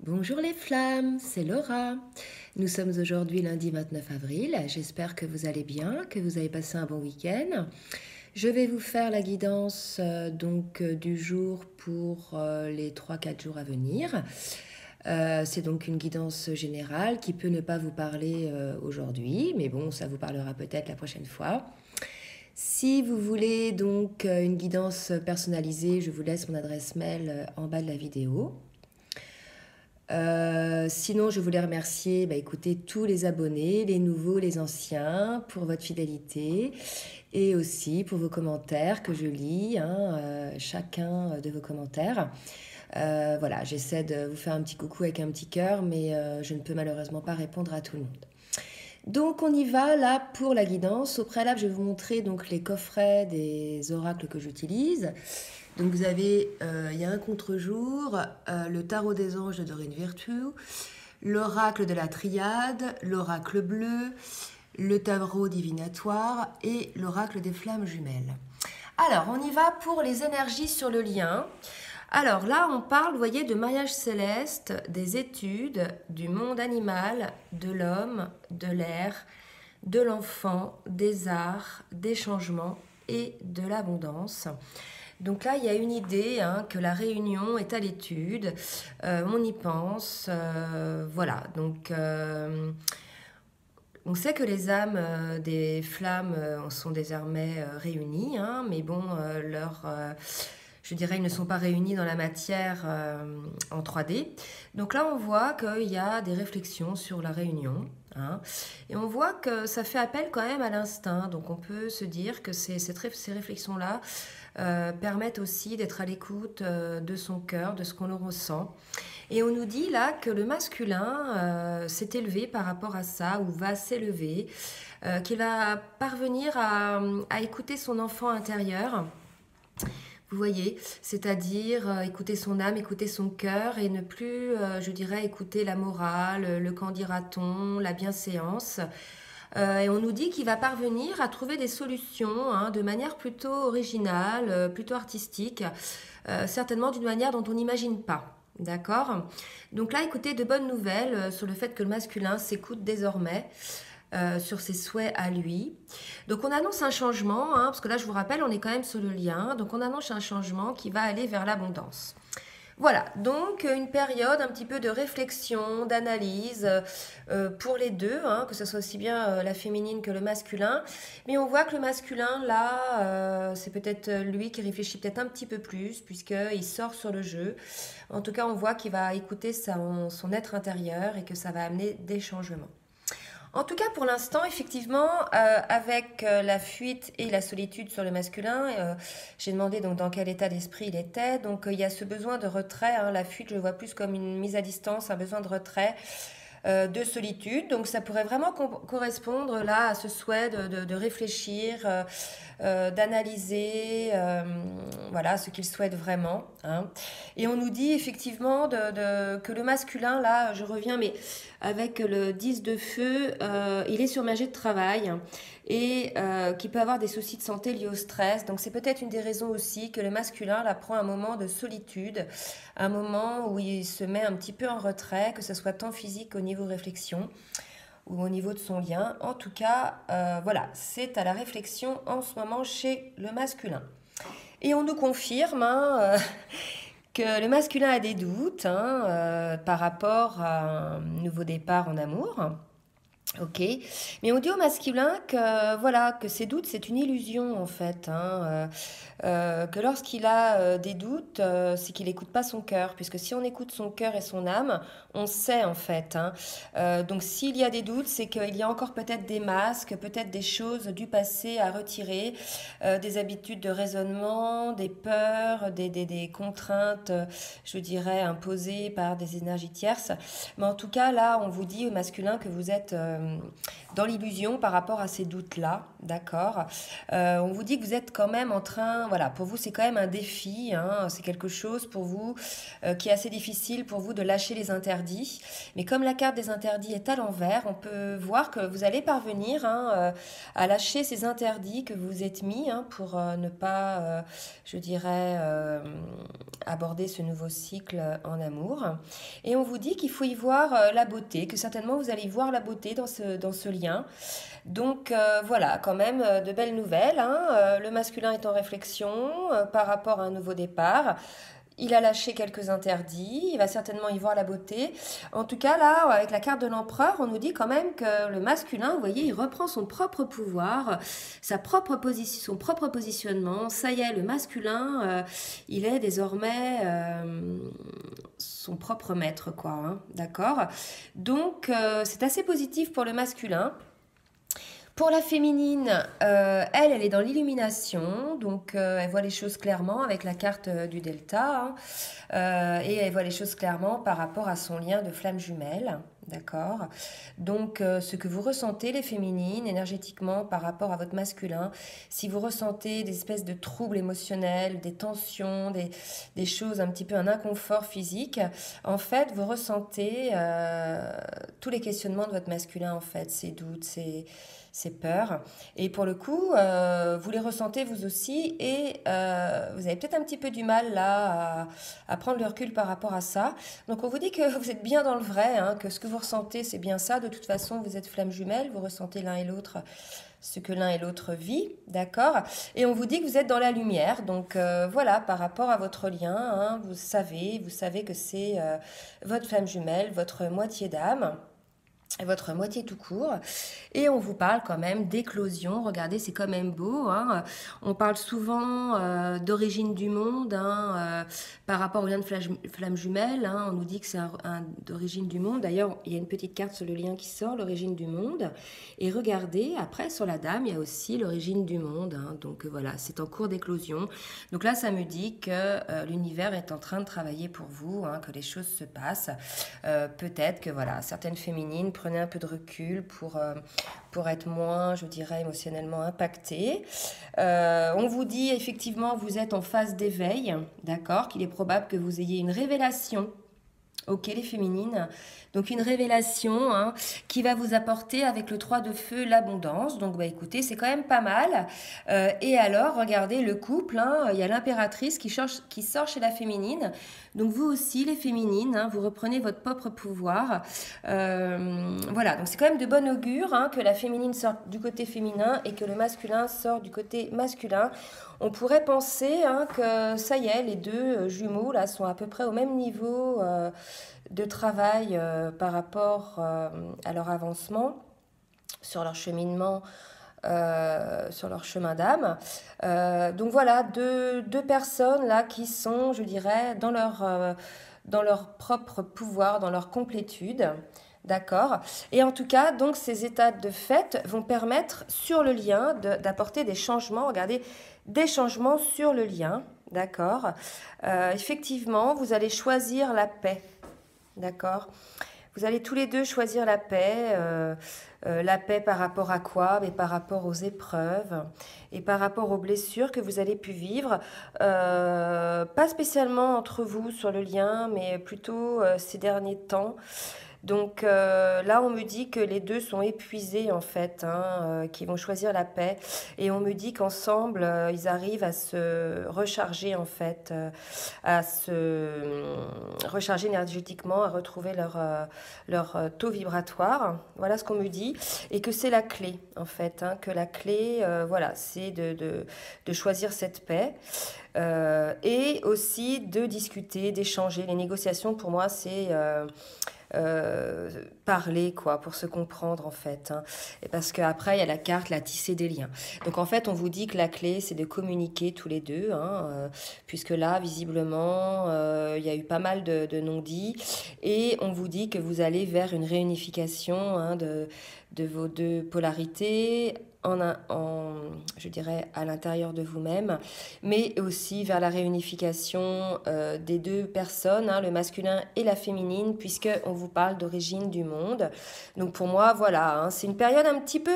Bonjour les flammes, c'est Laura. Nous sommes aujourd'hui lundi 29 avril. J'espère que vous allez bien, que vous avez passé un bon week-end. Je vais vous faire la guidance du jour pour les 3-4 jours à venir. C'est donc une guidance générale qui peut ne pas vous parler aujourd'hui, mais bon, ça vous parlera peut-être la prochaine fois. Si vous voulez donc une guidance personnalisée, je vous laisse mon adresse mail en bas de la vidéo. Sinon, je voulais remercier écoutez, tous les abonnés, les nouveaux, les anciens, pour votre fidélité et aussi pour vos commentaires que je lis, chacun de vos commentaires. Voilà, j'essaie de vous faire un petit coucou avec un petit cœur, mais je ne peux malheureusement pas répondre à tout le monde. Donc on y va là pour la guidance. Au préalable, je vais vous montrer donc les coffrets des oracles que j'utilise. Donc vous avez, il y a un contre-jour, le tarot des anges de Doreen Virtue, l'oracle de la triade, l'oracle bleu, le tarot divinatoire et l'oracle des flammes jumelles. Alors on y va pour les énergies sur le lien. Alors là, on parle, vous voyez, de mariage céleste, des études, du monde animal, de l'homme, de l'air, de l'enfant, des arts, des changements et de l'abondance. Donc là, il y a une idée que la réunion est à l'étude, on y pense, voilà. Donc on sait que les âmes des flammes sont désormais réunies, mais bon, je dirais, ils ne sont pas réunis dans la matière en 3D. Donc là, on voit qu'il y a des réflexions sur la réunion. Et on voit que ça fait appel quand même à l'instinct. Donc on peut se dire que ces réflexions-là permettent aussi d'être à l'écoute de son cœur, de ce qu'on ressent. Et on nous dit là que le masculin s'est élevé par rapport à ça, ou va s'élever, qu'il va parvenir à écouter son enfant intérieur. Vous voyez, c'est-à-dire écouter son âme, écouter son cœur et ne plus, je dirais, écouter la morale, le qu'en dira-t-on, la bienséance. Et on nous dit qu'il va parvenir à trouver des solutions de manière plutôt originale, plutôt artistique, certainement d'une manière dont on n'imagine pas. D'accord? Donc là, écoutez, de bonnes nouvelles sur le fait que le masculin s'écoute désormais. Sur ses souhaits à lui. Donc on annonce un changement, parce que là je vous rappelle, on est quand même sur le lien, donc on annonce un changement qui va aller vers l'abondance. Voilà, donc une période un petit peu de réflexion, d'analyse pour les deux, que ce soit aussi bien la féminine que le masculin. Mais on voit que le masculin, là, c'est peut-être lui qui réfléchit peut-être un petit peu plus, puisqu'il sort sur le jeu. En tout cas, on voit qu'il va écouter son être intérieur et que ça va amener des changements. En tout cas, pour l'instant, effectivement, avec la fuite et la solitude sur le masculin, j'ai demandé donc dans quel état d'esprit il était. Donc, il y a ce besoin de retrait. La fuite, je le vois plus comme une mise à distance, un besoin de retrait, de solitude. Donc, ça pourrait vraiment correspondre là à ce souhait de réfléchir, d'analyser, voilà, ce qu'il souhaite vraiment. Et on nous dit effectivement que le masculin, là, je reviens, mais avec le 10 de feu, il est surmergé de travail et qui peut avoir des soucis de santé liés au stress. Donc c'est peut-être une des raisons aussi que le masculin là, prend un moment de solitude, un moment où il se met un petit peu en retrait, que ce soit tant physique au niveau réflexion ou au niveau de son lien. En tout cas, voilà, c'est à la réflexion en ce moment chez le masculin. Et on nous confirme que le masculin a des doutes par rapport à un nouveau départ en amour. Ok, mais on dit au masculin que voilà que ces doutes c'est une illusion en fait, que lorsqu'il a des doutes, c'est qu'il n'écoute pas son cœur, puisque si on écoute son cœur et son âme, on sait en fait. Donc s'il y a des doutes, c'est qu'il y a encore peut-être des masques, peut-être des choses du passé à retirer, des habitudes de raisonnement, des peurs, des contraintes, je dirais imposées par des énergies tierces. Mais en tout cas là, on vous dit au masculin que vous êtes dans l'illusion par rapport à ces doutes-là, d'accord? On vous dit que vous êtes quand même en train, voilà, pour vous c'est quand même un défi, hein, c'est quelque chose pour vous qui est assez difficile pour vous de lâcher les interdits. Mais comme la carte des interdits est à l'envers, on peut voir que vous allez parvenir hein, à lâcher ces interdits que vous êtes mis hein, pour ne pas, je dirais, aborder ce nouveau cycle en amour. Et on vous dit qu'il faut y voir la beauté, que certainement vous allez y voir la beauté dans ce lien. Donc voilà, quand même de belles nouvelles. Hein. Le masculin est en réflexion par rapport à un nouveau départ. Il a lâché quelques interdits, il va certainement y voir la beauté. En tout cas, là, avec la carte de l'empereur, on nous dit quand même que le masculin, vous voyez, il reprend son propre pouvoir, son propre positionnement. Ça y est, le masculin, il est désormais son propre maître, quoi. Hein, d'accord? Donc, c'est assez positif pour le masculin. Pour la féminine, elle est dans l'illumination, donc elle voit les choses clairement avec la carte du delta, hein, et elle voit les choses clairement par rapport à son lien de flamme jumelle, d'accord? Donc ce que vous ressentez, les féminines, énergétiquement par rapport à votre masculin, si vous ressentez des espèces de troubles émotionnels, des tensions, des choses un petit peu un inconfort physique, en fait vous ressentez tous les questionnements de votre masculin, en fait, ces doutes, ces peurs. Et pour le coup, vous les ressentez vous aussi et vous avez peut-être un petit peu du mal là à prendre le recul par rapport à ça. Donc on vous dit que vous êtes bien dans le vrai, hein, que ce que vous ressentez c'est bien ça. De toute façon, vous êtes flammes jumelles, vous ressentez l'un et l'autre ce que l'un et l'autre vit, d'accord? Et on vous dit que vous êtes dans la lumière, donc voilà, par rapport à votre lien, hein, vous savez que c'est votre flamme jumelle, votre moitié d'âme, votre moitié tout court, et on vous parle quand même d'éclosion. Regardez, c'est quand même beau, hein. On parle souvent d'origine du monde, hein, par rapport au lien de flamme jumelle, hein. On nous dit que c'est d'origine du monde. D'ailleurs, il y a une petite carte sur le lien qui sort, l'origine du monde, et regardez, après sur la dame, il y a aussi l'origine du monde, hein. Donc voilà, c'est en cours d'éclosion. Donc là, ça me dit que l'univers est en train de travailler pour vous, hein, que les choses se passent. Peut-être que voilà, certaines féminines, prenez un peu de recul pour être moins, je dirais, émotionnellement impactées. On vous dit effectivement, vous êtes en phase d'éveil, d'accord, qu'il est probable que vous ayez une révélation. Ok, les féminines. Donc une révélation hein, qui va vous apporter avec le 3 de feu l'abondance. Donc bah, écoutez, c'est quand même pas mal. Et alors, regardez le couple. Hein, il y a l'impératrice qui sort chez la féminine. Donc vous aussi, les féminines, hein, vous reprenez votre propre pouvoir. Voilà, donc c'est quand même de bon augure hein, que la féminine sorte du côté féminin et que le masculin sort du côté masculin. On pourrait penser hein, que ça y est, les deux jumeaux là sont à peu près au même niveau de travail par rapport à leur avancement sur leur cheminement, sur leur chemin d'âme. Donc voilà, deux personnes là qui sont, je dirais, dans leur propre pouvoir, dans leur complétude. D'accord. Et en tout cas, donc ces états de fait vont permettre sur le lien d'apporter des changements. Regardez, des changements sur le lien. D'accord. Effectivement, vous allez choisir la paix. D'accord. Vous allez tous les deux choisir la paix. La paix par rapport à quoi? Mais par rapport aux épreuves et par rapport aux blessures que vous avez pu vivre. Pas spécialement entre vous sur le lien, mais plutôt ces derniers temps. Donc là, on me dit que les deux sont épuisés en fait, hein, qui vont choisir la paix. Et on me dit qu'ensemble, ils arrivent à se recharger en fait, à se recharger énergétiquement, à retrouver leur taux vibratoire. Voilà ce qu'on me dit. Et que c'est la clé en fait, hein, que la clé, voilà, c'est de choisir cette paix. Et aussi de discuter, d'échanger. Les négociations, pour moi, c'est parler quoi pour se comprendre en fait hein. Et parce qu'après il y a la carte la tisser des liens, donc en fait on vous dit que la clé c'est de communiquer tous les deux hein, puisque là visiblement il y a eu pas mal de non-dits et on vous dit que vous allez vers une réunification hein, de vos deux polarités je dirais, à l'intérieur de vous-même, mais aussi vers la réunification des deux personnes, hein, le masculin et la féminine, puisqu'on vous parle d'origine du monde. Donc pour moi, voilà, hein, c'est une période un petit peu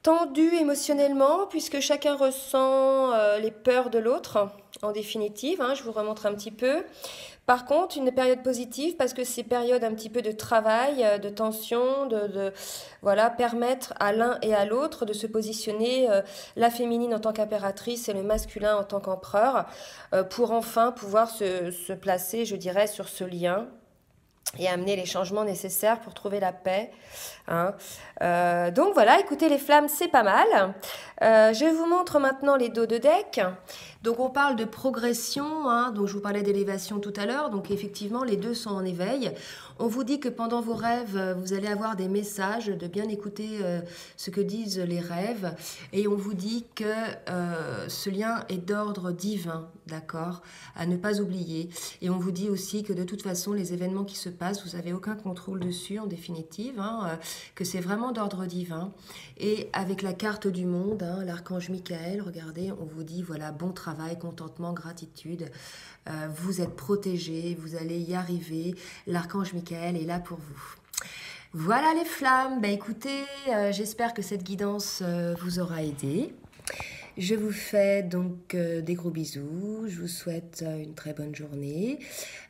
tendue émotionnellement, puisque chacun ressent les peurs de l'autre, en définitive, hein, je vous remontre un petit peu. Par contre, une période positive parce que ces périodes un petit peu de travail, de tension, voilà, permettre à l'un et à l'autre de se positionner, la féminine en tant qu'impératrice et le masculin en tant qu'empereur, pour enfin pouvoir se placer, je dirais, sur ce lien et amener les changements nécessaires pour trouver la paix. Hein. Donc voilà, écoutez, les flammes, c'est pas mal. Je vous montre maintenant les dos de deck. Donc on parle de progression, hein, donc je vous parlais d'élévation tout à l'heure, donc effectivement les deux sont en éveil. On vous dit que pendant vos rêves, vous allez avoir des messages, de bien écouter ce que disent les rêves, et on vous dit que ce lien est d'ordre divin, d'accord, à ne pas oublier. Et on vous dit aussi que de toute façon, les événements qui se passent, vous n'avez aucun contrôle dessus en définitive, hein, que c'est vraiment d'ordre divin. Et avec la carte du monde, hein, l'archange Michael, regardez, on vous dit voilà, bon travail, contentement, gratitude, vous êtes protégés, vous allez y arriver, l'archange Michael est là pour vous. Voilà les flammes, bah écoutez, j'espère que cette guidance vous aura aidé. Je vous fais donc des gros bisous, je vous souhaite une très bonne journée.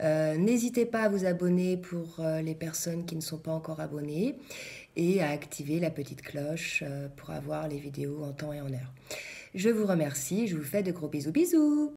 N'hésitez pas à vous abonner pour les personnes qui ne sont pas encore abonnées et à activer la petite cloche pour avoir les vidéos en temps et en heure. Je vous remercie, je vous fais de gros bisous.